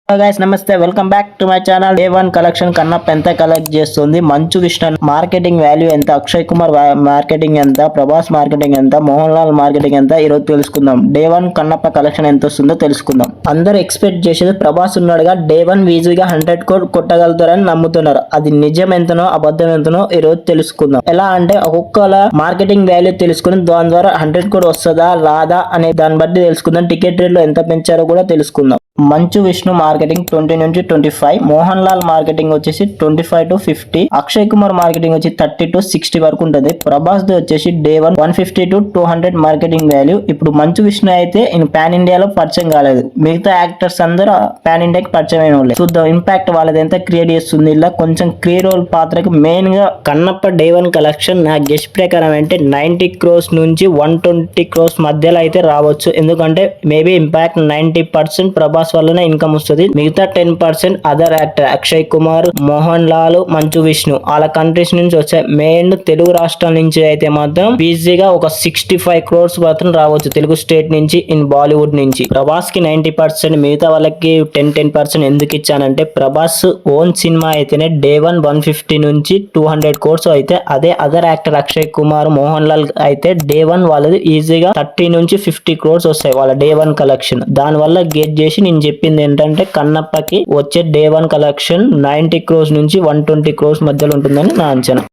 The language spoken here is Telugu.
గైస్ నమస్తే, welcome back to my channel. A1 collection Kannappa ఎంత కలెక్ట్ చేస్తుంది, మంచు విష్ణు మార్కెటింగ్ వాల్యూ ఎంత, అక్షయ్ కుమార్ మార్కెటింగ్ ఎంత, ప్రభాస్ మార్కెటింగ్ ఎంత, మోహన్ లాల్ మార్కెటింగ్ ఎంత, ఈ రోజు తెలుసుకుందాం. Day1 కన్నప్ప కలెక్షన్ ఎంత వస్తుందో తెలుసుకుందాం. అందరూ ఎక్స్పెక్ట్ చేసేది ప్రభాస్ ఉన్నాడుగా Day1 ఈజీగా 100 crore కొట్టగలుగుతారని నమ్ముతున్నారు. అది నిజం ఎంతనో అబద్ధం ఎంతనో ఈ రోజు తెలుసుకుందాం. ఎలా అంటే ఒక్కొక్కల మార్కెటింగ్ వాల్యూ తెలుసుకుని దాని ద్వారా 100 crore వస్తుందా రాదా అనే దాన్ని బట్టి తెలుసుకుందాం. టికెట్ రేట్లు ఎంత పెంచారో కూడా తెలుసుకుందాం. మంచు విష్ణు మార్కెటింగ్ 20 నుంచి 25, మోహన్ లాల్ మార్కెటింగ్ వచ్చేసి 25 to 50, అక్షయ్ కుమార్ మార్కెటింగ్ వచ్చి 30 to 60 వరకు ఉంటుంది. ప్రభాస్ ది వచ్చేసి Day1 150 to 200 మార్కెటింగ్ వాల్యూ. ఇప్పుడు మంచు విష్ణు అయితే పాన్ ఇండియాలో పరిచయం కాలేదు, మిగతా యాక్టర్స్ అందరూ పాన్ ఇండియాకి పరిచయం అయిన వాళ్ళే. చూద్దాం ఇంపాక్ట్ వాళ్ళది ఎంత క్రియేట్ చేస్తుంది. ఇలా కొంచెం క్రీ రోల్ పాత్రకి మెయిన్ గా కన్నప్ప Day1 కలెక్షన్ నా గెస్ట్ ప్రకారం అంటే 90 crores నుంచి 120 crores మధ్యలో అయితే రావచ్చు. ఎందుకంటే మేబీ ఇంపాక్ట్ 90% ప్రభాస్ వల్లనే ఇన్కమ్ వస్తుంది, మిగతా 10% అదర్ యాక్టర్ అక్షయ్ కుమార్, మోహన్ లాల్, మంచు విష్ణు వాళ్ళ కంట్రీస్ నుంచి వచ్చాయి. మెయిన్ తెలుగు రాష్ట్రాల నుంచి అయితే మాత్రం ఈజీగా ఒక 65 crores మాత్రం రావచ్చు తెలుగు స్టేట్ నుంచి, ఇన్ బాలీవుడ్ నుంచి. ప్రభాస్ కి 90%, మిగతా వాళ్ళకి 10% ఎందుకు ఇచ్చానంటే ప్రభాస్ ఓన్ సినిమా అయితేనే Day1 150 నుంచి 200 crores అయితే, అదే అదర్ యాక్టర్ అక్షయ్ కుమార్, మోహన్ లాల్ అయితే Day1 వాళ్ళది ఈజీగా 30 నుంచి 50 crores వస్తాయి వాళ్ళ Day1 కలెక్షన్. దాని వల్ల గెట్ చేసి నేను చెప్పింది ఏంటంటే కన్నప్పకి వచ్చే Day1 కలెక్షన్ 90 crores నుంచి 120 crores మధ్యలో ఉంటుందని నా అంచనా.